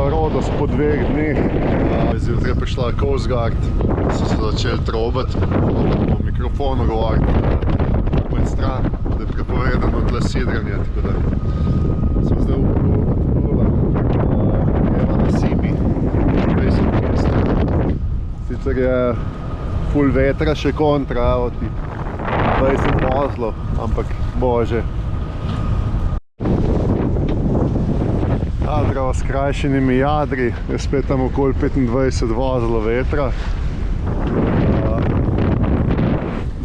Rodos po 2 dneh. Zjutraj je prišla Coast Guard, so se začeli trobati, po mikrofonu govoriti po en stran, da je prepovedano tle sidranje, tako da smo zdaj evo na Simi, 20 metrov. Sicer je ful vetra še kontra, evo ti 20 vozlov, ampak bože. Jadra s skrajšenimi jadri, je spet tam okoli 25 vozlov vetra.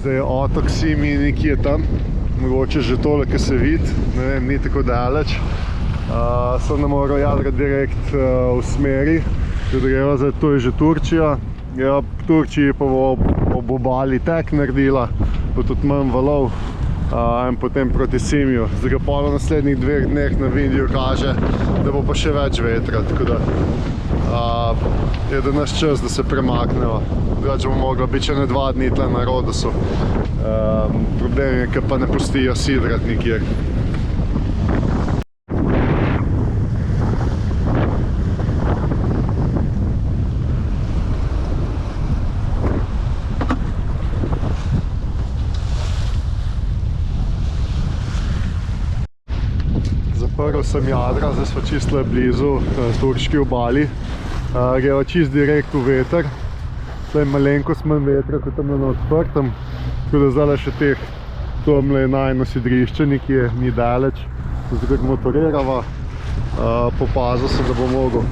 Zdaj je otok Simi nekje tam, mogoče že tole, ki se vidi, ne vem, ni tako daleč. Sem ne moral jadrati direkt v smeri, ker greva zdaj, to je že Turčija. Ja, v Turčiji pa bo ob obali tek naredila, bo tudi manj valov. In potem proti Simiju. Zdaj ga pol v naslednjih 2 dneh na videu kaže, da bo pa še več vetra, tako da je da naš čas, da se premaknemo. Drugače bomo mogla biti še 2 dni tle na Rodosu. Problem je, ker pa ne pustijo sidrati nikjer. Zaprl sem jadra, zdaj smo čisto blizu turški obali. Greva čisto direkt v veter. Tle je malenkost manj vetra kot tam na odprtem. Tako da zdaj še teh, tamle je najno sidrišče, nekje ni daleč. Zdaj kako motorirava. Popazil sem, da bom mogel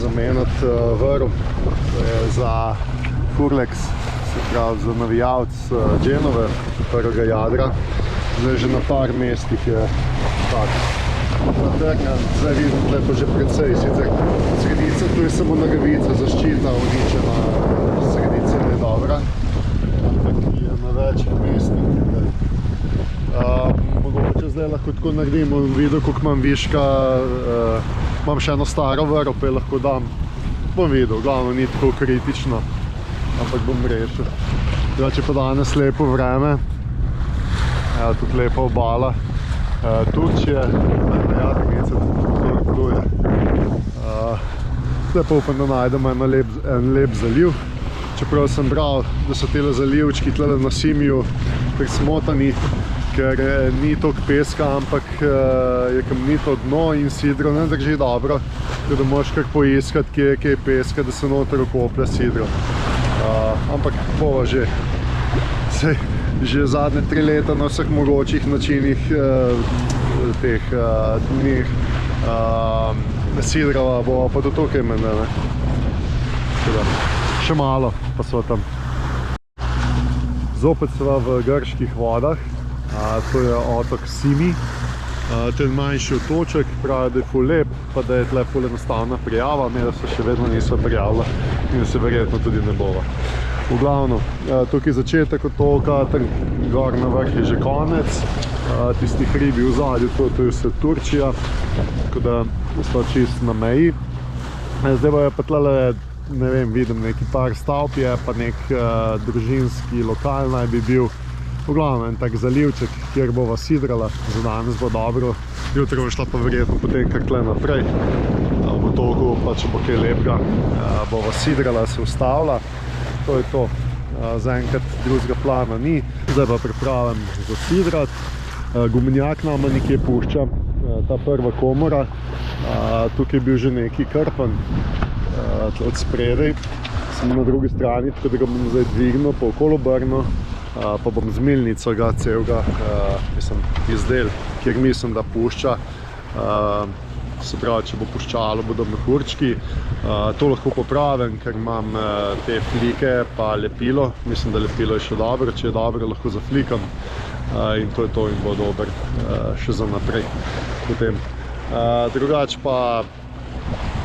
zamenjati vrv. To je za Furlex, se pravi za navijalc Genove, prvega jadra. Zdaj že na par mestih je tak natrgan. Zdaj vidim, tle pa že precej, sicer sredica, tu je samo nogavica, zaščita uničena, sredica je dobra, ampak je na večjih mestih. Mogoče zdaj lahko tako naredim, bom videl, koliko imam viška, imam še eno staro vrv, pa je lahko dam, bom videl, glavno ni tako kritično, ampak bom rešil. Drugače pa danes lepo vreme, tudi lepa obala Turčije, najjadnice, to pluje. Zdaj pa upam, da najdemo en lep zaliv, čeprav sem bral, da so tele zalivčki tle na Simiju prismotani, ker ni toliko peska, ampak je kamnito dno in sidro ne drži dobro, tako da moraš kar poiskati, kje je peska, da se noter okoplja sidro. Ampak bova že. Že zadnje 3 leta na vseh mogočih načinih teh dneh sidrava, bova pa do tukaj mene. Še malo pa so tam. Zopet sva v grških vodah, to je otok Simi. To je manjši otoček, pravi, da je ful lep, pa da je tle ful enostavna prijava, mi da se še vedno niso prijavila in se verjetno tudi ne bova. V glavno, tukaj začetek otoka, tam gor na vrh je že konec, tisti hribi v zadju, to je vse Turčija, tako da smo čisto na meji. Zdaj bo je pa tlele, ne vem, vidim neki par stavb je, pa nek družinski lokal naj bi bil. V glavno, en tak zalivček, kjer bova sidrala, za danes bo dobro, jutri bo šla pa verjetno potem kar tle naprej. V otoku, pa če bo kaj lepega, bova sidrala, se ustavila. To je to, zaenkrat drugega plana ni, zdaj pa pripravim za sidrat. Gumenjak nama nekje pušča, ta prva komora, tukaj je bil že neki krpan od spredaj, sem na drugi strani, tako da ga bom zdaj dvignil, pa okolo obrnil, pa bom z milnico ga celega izdel, kjer mislim, da pušča se pravi, če bo puščalo, bodo mehurčki. To lahko popravim, ker imam te flike pa lepilo. Mislim, da lepilo je še dobro, če je dobro, lahko zaflikam. In to je to in bo dober še za naprej potem. Drugače pa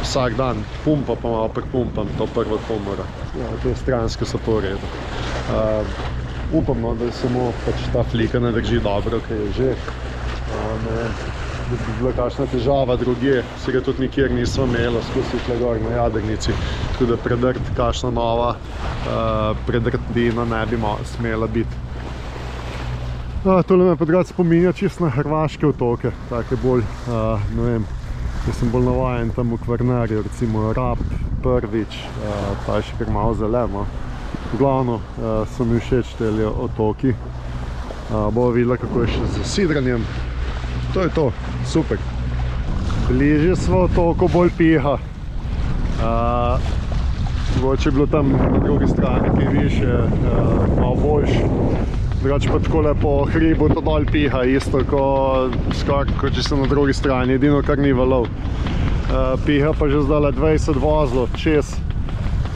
vsak dan pumpa, pa malo prepumpam to prvo komoro. Te stranske so po redu. Upam, da samo pač ta flika ne drži dobro, ker je že. Ne vem, da bi bila kakšna težava drugje, se ga tudi nikjer nismo imeli, skozi tle gor na jadrnici. Tako da predrt kakšna nova predrtina ne bi smela biti. Tole me pa drugače spominja čisto na hrvaške otoke, take bolj, ne vem, jaz sem bolj navajen tam v Kvarnerju, recimo Rab, Prvič, ta je še kar malo zeleno. V glavno so mi všeč teli otoki. Bova videla, kako je še z sidranjem. To je to, super. Bližje smo otoku, bolj piha. Mogoče je bilo tam na drugi strani, ki je više, malo boljš. Drugače pa takole po hribu to dol piha, isto skoraj kot če sem na drugi strani, edino kar ni valov. Piha pa že zdaj 20 vozlov čez,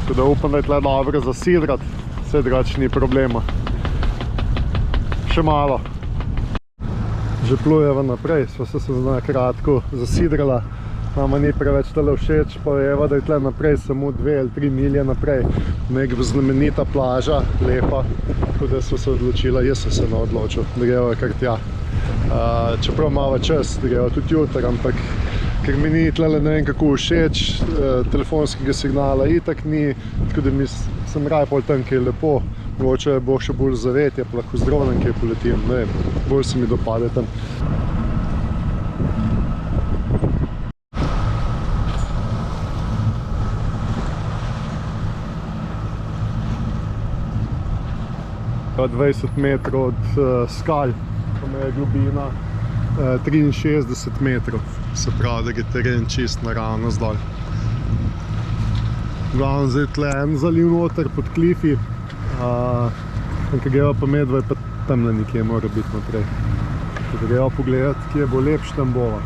tako da upam, da je tle dobro zasidrati, vse drugače ni problema. Še malo. Že plujeva naprej, sva se na kratko zasidrala, nama ni preveč tole všeč, pa veva, da je tle naprej samo 2 ali 3 milje naprej, nek znamenita plaža, lepa, tako da sva se odločila, jaz sem se odločil, da greva kar tja. Čeprav malo čas, da greva tudi jutr, ampak ker mi ni tle ne vem kako všeč, telefonskega signala itak ni, tako da sem raj pol tam, ki je lepo, mogoče bo še bolj zavetje, pa lahko z dronom kje poletim, ne vem, bolj se mi dopade tam. Pa 20 metrov od skal, pa me je globina 63 metrov, se pravi, da je teren čist naravno zdaj. Glavno zdaj tle en zaliv noter pod klifi, ko greva pa medva je pa tamle nekje mora biti naprej. Ko greva pogledati, kje bo lepš, tam bova.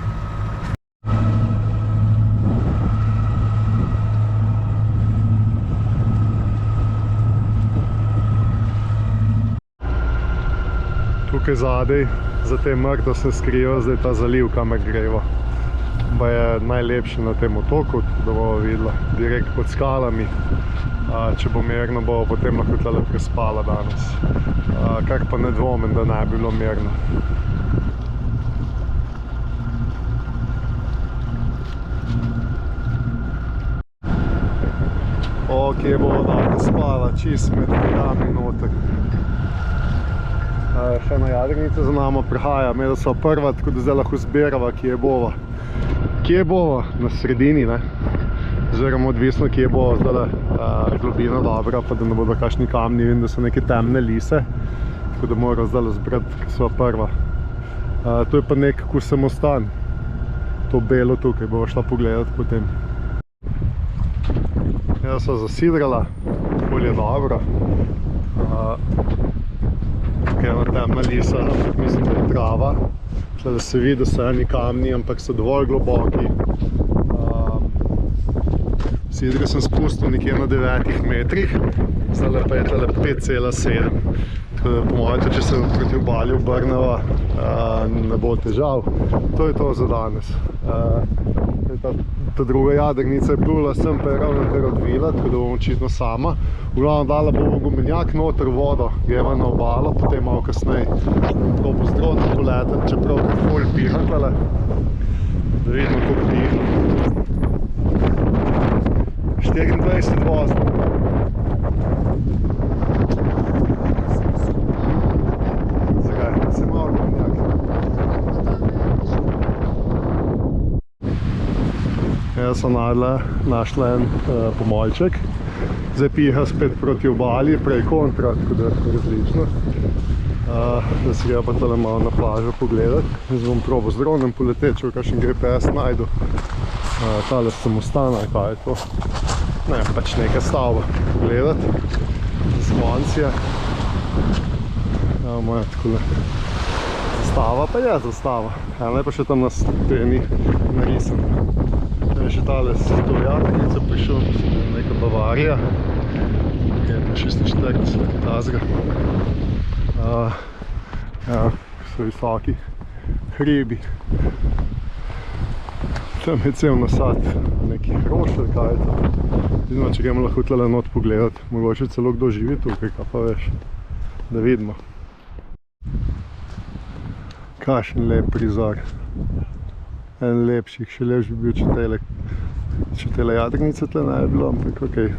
Tukaj zadej, za tem mrtvo sem skrival, zdaj ta zaliv, kamer greva. Pa je najlepši na tem otoku, da bomo videla, direkt pod skalami. Če bo mirno, bo potem lahko tle prespala danes. Kar pa ne dvomim, da ne bi bilo mirno. Kje bo lahko spala, čist med nogami noter. Še na jadrnice za nama prihaja, me da so prva, tako da zdaj lahko zberava, kje bova. Kje bova? Na sredini, ne? Oziroma odvisno, kje bo zdaj globina dobra, pa da ne bodo kakšni kamni, vem, da so neke temne lise, tako da moram zdaj zbrati, ki so prva. To je pa nek samostan, to belo tukaj, bova šla pogledati potem. Jaz sem zasidrala, bolj je dobro. Tukaj je ena temna lisa, ampak mislim, da je trava. Tle se vidi, da so eni kamni, ampak so dovolj globoki. Sidre sem spustil nekje na 9 metrih, zdaj pa je tle 5,7. Tako da po mojem, če se proti obali obrneva, ne bo težav. To je to za danes. Ta druga jadrnica je plula sem, pa je ravno kar odvila, tako da bom očitno sama. V glavno dala bomo gumenjak noter vodo, greva na obalo, potem malo kasneje probo z dronom poletam, čeprav bolj piha tale, da vidimo, koliko piha. 24 vozno. Zakaj? Se malo gumenjak. Jaz sem našla en pomoljček. Zdaj piha spet proti obali, prej kontra, tako da je različno. Da se greva pa tale malo na plažo pogledati. Zdaj bom probal z dronom poleteti, če v kakšen GPS najdu. Tale samostan, kaj je to? Ne, pač neka stavba pogledati. Zvoncija. Moja takole Zastava pa je zastava. Ena je pa še tam na steni narisana. Je še tale s to jadrnico prišel, neka Bavarija. Verjetno 46, nekaj tazga. Ja, so visoki hribi. Tam je cel nasad nekih rošelj, kaj je to. Vidimo, če gremo lahko tle not pogledati. Mogoče celo kdo živi tukaj, kaj pa veš. Da vidimo. Kakšen lep prizor. En lepših, še lepš bi bil, če tele jadrnice tle ne bi bilo, ampak okej.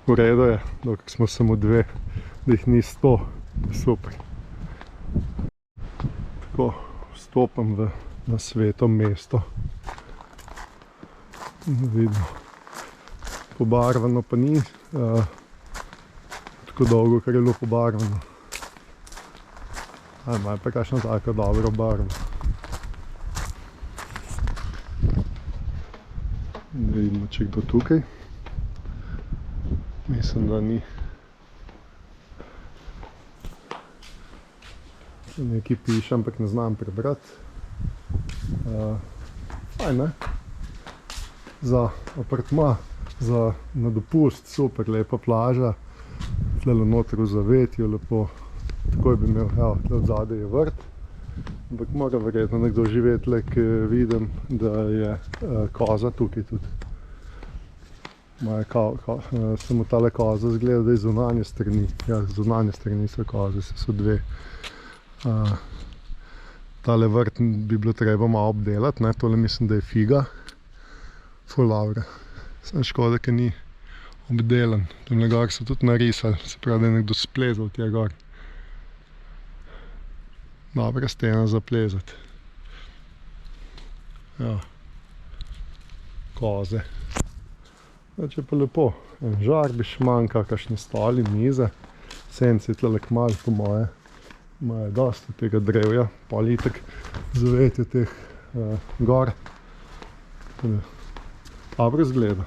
V redu je, dokaj smo samo dve, da jih ni 100, super. Tako, vstopam na sveto mesto. Vidimo. Pobarvano pa ni, tako dolgo, kar je bilo pobarvano. Ima pa kakšno tako dobro barvo. Da vidimo, če kdo tukaj. Mislim, da ni. Nekaj piše, ampak ne znam prebrati. Fajn, ne? Za apartma, na dopust, super, lepa plaža. Tlele noter v zavetju, lepo. Takoj bi imel, evo, tle odzadaj je vrt. Ampak mora verjetno nekdo živeti tle, ki vidim, da je koza tukaj tudi. Samo tale koza zgleda, da je zunanje strani. Ja, zunanje strani so koze, so dve. Tale vrt bi bilo treba malo obdelati, ne, tole mislim, da je figa. Ful dobro. Sem škoda, ker ni obdelan. Tamle gor so tudi narisali, se pravi, da je nekdo splezal tja gor. Dobra stena za plezati. Ja. Koze. Če pa lepo, en žarbiš manjka, kakšni stoli, mize. Senci tlele kmalu, po moje. Imajo dosti tega drevja, pol itak zavetje teh gor. Dobro izgleda.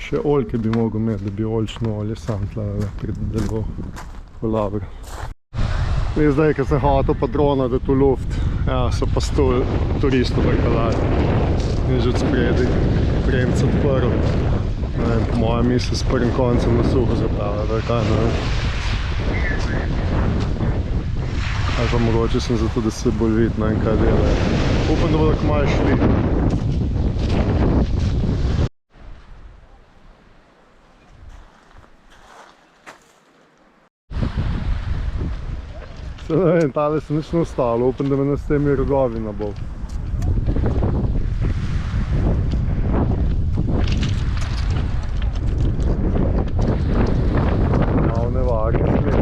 Še oljke bi mogel imeti, da bi oljčno olje sam tle prideloval. Dobro. Zdaj, ko sem hotel pa drona dati v luft, ja, so pa turistov vrkalali. In že od spredi premc odprl. Po mojem misli s prvim koncem na suho zapravlja, da je kaj, ne vem. Ali pa mogoče sem zato, da se bolj vidi, ne vem kaj delajo. Upam, da bodo kmalu šli. Ne vem, tale se nič ne ostalo, upam, da me ne s temi rogovi ne bo. Malo nevarno sled.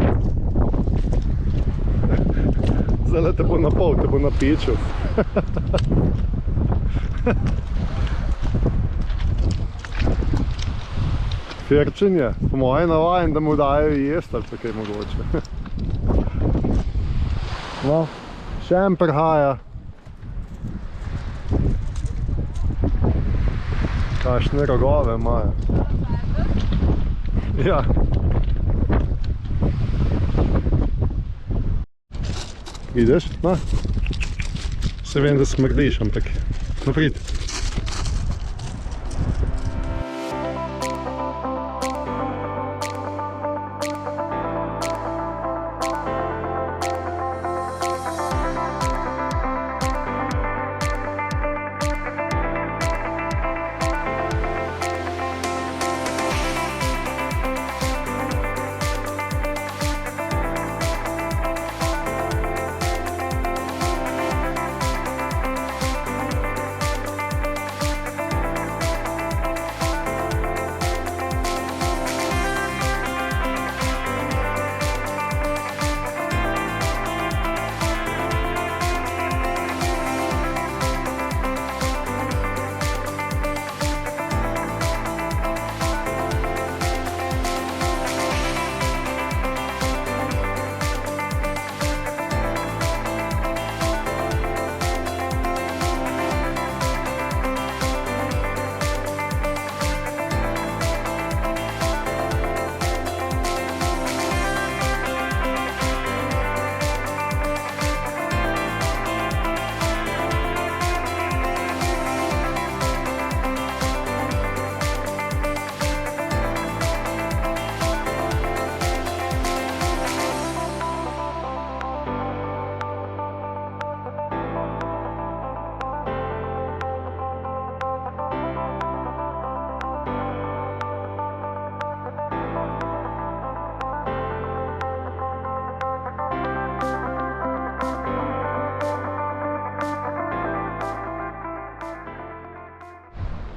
Zdaj te bo napol, te bo napičil. Firčen je, po moje navajen, da mu dajo jesti ali pa kaj mogoče. No, še en prihaja. Kakšne rogove imajo. Ja. Vidiš? No. Se vem, da smrdiš, ampak naprid.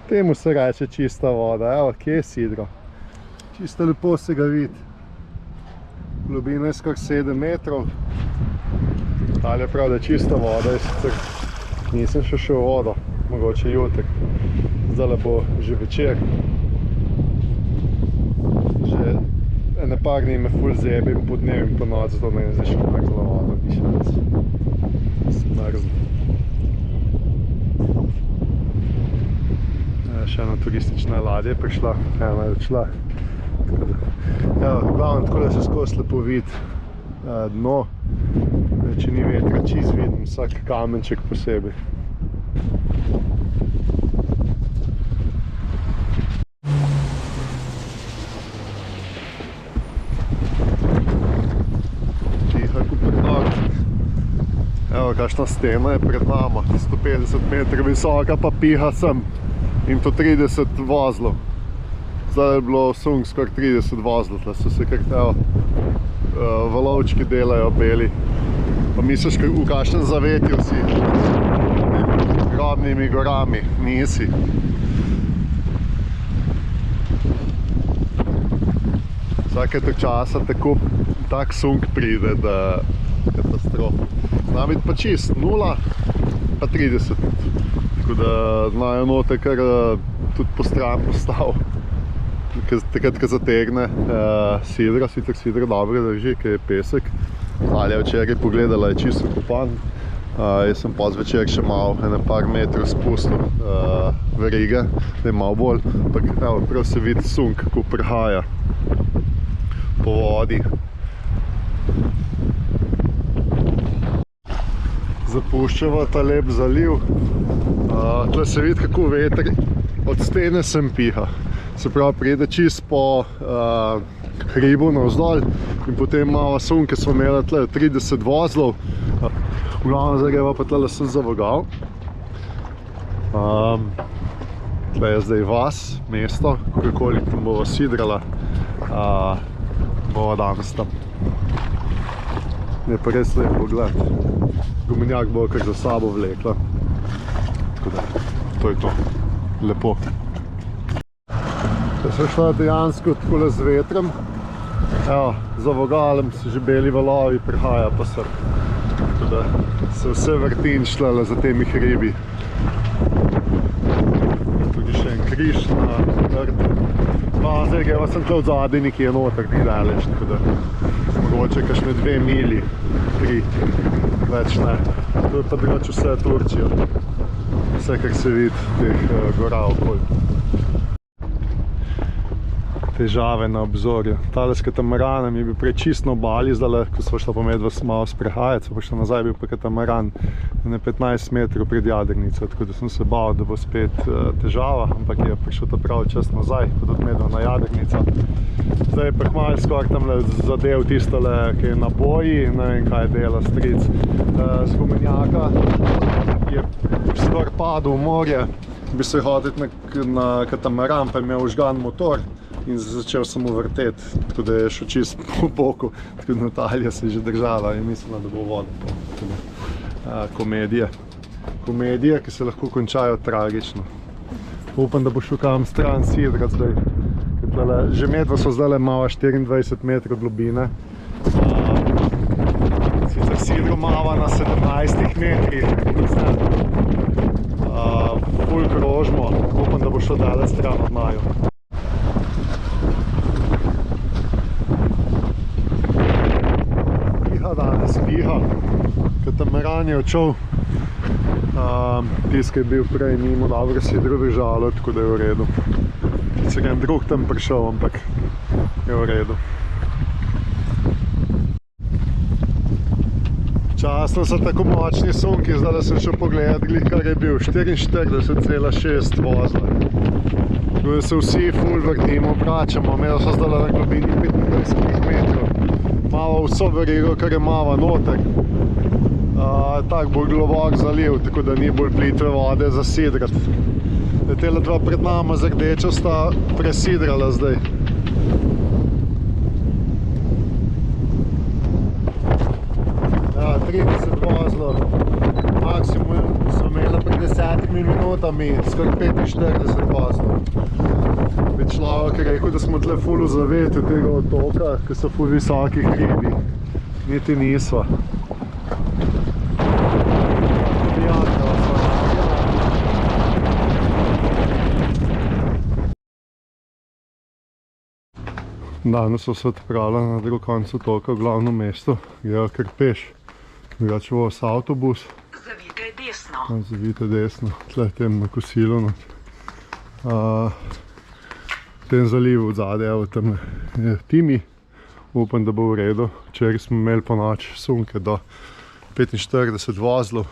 Temu se reče čista voda, evo, kje je sidro. Čisto lepo se ga vidi. Globina je skoraj 7 metrov. Tale prav, da je čista voda, jaz sicer nisem še šel v vodo, mogoče jutri. Zdaj bo že večer. Že ene par dni me ful zebim po dnev in po noč, zato ne zdaj še mrzla voda, ni šans. Smrzno. Še ena turistična ladja je prišla, ena je odšla. Evo, glavno tako, da se skozi lepo vidi dno, če ni vetra, čist vidim vsak kamenček posebej. Tiha ko predor. Evo, kakšna stena je pred nama, 150 metrov visoka, pa piha sem. In to 30 vozlov. Zdaj je bilo sunk skoraj 30 vozlov, tle so se kar valovčki delajo beli. Pa misliš, v kakšnem zavetju si, grobnimi gorami, nisi. Vsake tok časa tak sunk pride, da katastrofa. Zna biti pa čist 0 pa 30. Tako da znajo note kar tudi po stran postav. Takrat, ko zategne sidra, sicer sidra dobro drži, ker je pesek. Alja včeraj pogledala, je čisto kopan. Jaz sem pa zvečer še malo, ene par metrov spustil verige, da je malo bolj. Ampak evo, prav se vidi sunk, ko prihaja po vodi. Zapuščava ta lep zaliv. Tle se vidi, kako veter od stene sem piha. Se pravi, pride čist po hribu navzdol in potem malo sun, ki smo imeli tle 30 vozlov. V glavnem zdaj greva pa tle sem za vogal. Tle je zdaj vas, mesto, kakorkoli tam bova sidrala, bova danes tam. Je pa res lepo gled. Gumenjak bo kar za sabo vlekla. Tako da, to je to. Lepo. Da sem šla dejansko takole z vetrem. Evo, za vogalem se že beli valovi prihaja pa sem. Tako da se vse vrtin šlele za temi hribi. Tudi še en križ na vrtu. Zdaj greva sem tle od zadaj nekje noter, ni daleč, tako da mogoče kakšne 2 mili, 3, več ne. To je pa drugače vse Turčijo. Vse, kar se vidi, teh gora okoli. Težave na obzorju. Tale s katamaраном je bil prej čist na obali, zdaj, ko smo šla po medva malo sprehajati, smo prišla nazaj, bil pa katamaran na 15 metrov pred jadrnico, tako da sem se bal, da bo spet težava, ampak je prišel ta pravi čas nazaj, kot od medva na jadrnico. Zdaj je pa hmalo skoraj tamle zadev tistole, ki je na boji, ne vem kaj dela stric. Z gumenjaka je skoraj padel v morje, bi se hoditi na katamaran, pa je imel užgan motor. In začel sem mu vrteti, tako da je šel čist po boku, tako da Natalija se je že držala in mislila, da bo voda. Komedije. Komedije, ki se lahko končajo tragično. Upam, da bo šel kam stran sidrat zdaj. Že medva so zdaj malo 24 metrov globine. Sicer sidro mava na 17 metrih. Ful krožmo, upam, da bo šel daleč stran od naju. Danes piha, katamaran je odšel, tisti, ki je bil prej, ni mu dobro sidro držalo, tako da je v redu. Se ga en drug tam prišel, ampak je v redu. Časno so tako močni sunki, zdaj sem šel pogledat, kar je bil 44,6 vozla. Tako da se vsi ful vrtimo, obračamo, imeli so zdaj na globini 25 metrov. Malo vso verigo, kar je mava noter. Tak bolj globok zaliv, tako da ni bolj plitve vode za sidrat. Tele dva pred nama z rdečo sta presidrala zdaj. Ja, 30 vozlov. Maksimum smo imeli pred 10 minutami skoraj 45 vozlov. Bi človek rekel, da smo tle ful v zavetju tega otoka, ki so ful visoki hribi. Niti nisva. Danes so se odpravili na drug konec otoka v glavno mesto, grejo kar peš. Drugače bo s avtobus. Zavijte desno. Zavijte desno, tle tem na kosilu. V tem zalivu odzadaj, evo tam je Timi. Upam, da bo v redu. Včeraj smo imeli po noči sunke do 45 vozlov.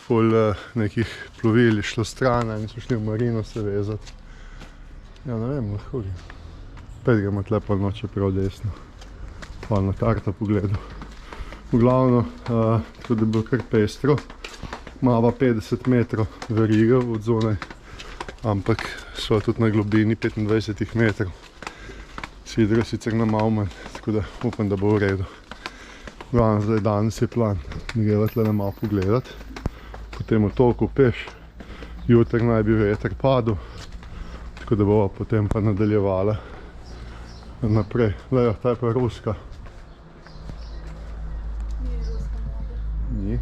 Ful nekih plovil je šlo stran, in so šli v marino se vezati. Ja, ne vem, lahko gre. Pet gremo tle pol noče prav desno. Pa na karta pogledal. V glavno, tako da bo kar pestro. Mava 50 metrov veriga od zunaj, ampak so tudi na globini 25 metrov. Sidro sicer na malo manj, tako da upam, da bo v redu. V glavno, zdaj danes je plan, da greva tle na malo pogledat. Potem otoku peš, jutri naj bi veter padel, tako da bova potem pa nadaljevala naprej. Lejo, ta je pa ruska. Ni ruska moda. Ni?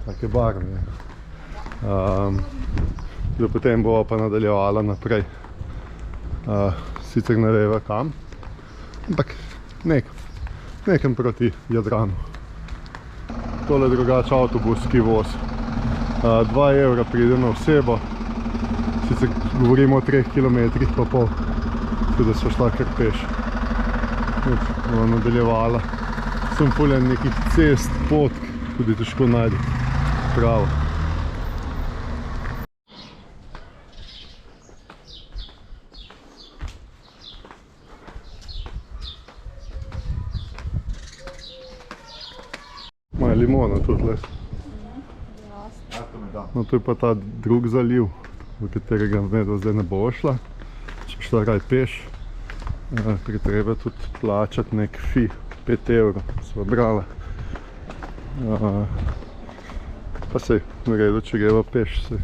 Take barvne. Potem bova pa nadaljevala naprej. Sicer ne veva kam, ampak nekam proti Jadranu. Tole je drugače avtobuski voz. 2 evra pride na osebo, sicer govorimo o 3 kilometrih pa pol, tako da so šla kar peš. Bova nadaljevala. Sem fuljen nekih cest, potk, tudi težko najde pravo. Moja limona tudi le. No, to je pa ta drug zaliv, v katerega zdaj ne bo šla. Če šla raj peš, ker treba tudi plačati nek fi, 5 evrov sva brala. Pa sej, v redu, če greva peš, sej.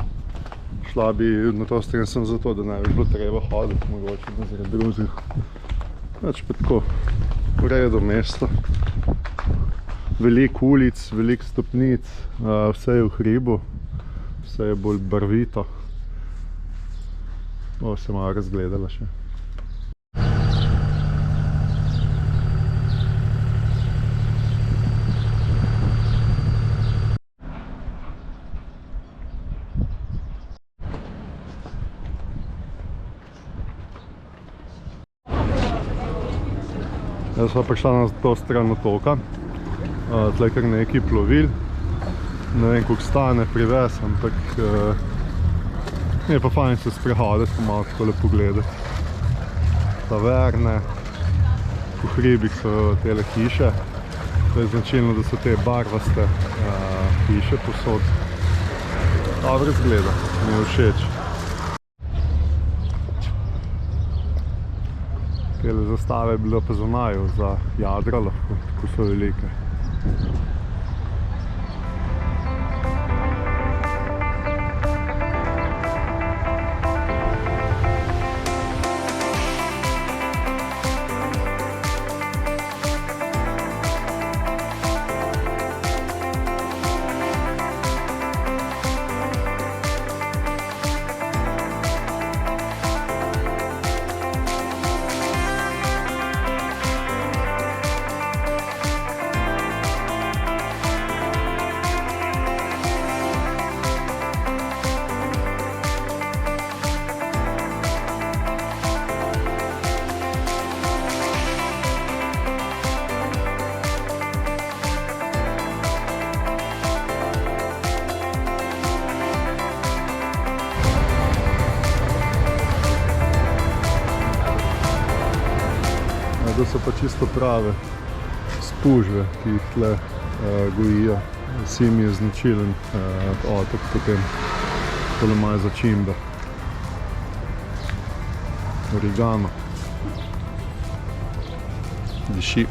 Šla bi na to stran sem zato, da ne bi bilo treba hoditi, mogoče na zaradi drugih. Pač pa tako, v redu mesto. Veliko ulic, veliko stopnic, vse je v hribu, vse je bolj barvito. Bo se malo razgledala še. Zdaj sva prišla na to stran otoka. Tle kar nekaj plovil. Ne vem, koliko stane privez, ampak je pa fajn se sprehoditi, pa malo takole pogledati. Taverne, po hribih so tele hiše. To je značilno, da so te barvaste hiše posod. Dobro izgleda, mi je všeč. Tele zastave je bilo pa za naju, za Jadralo, tako so velike. To so pa čisto prave spužve, ki jih tle gojijo. Sim je značilen otok potem. Tole imajo začimbe. Origano. Diši.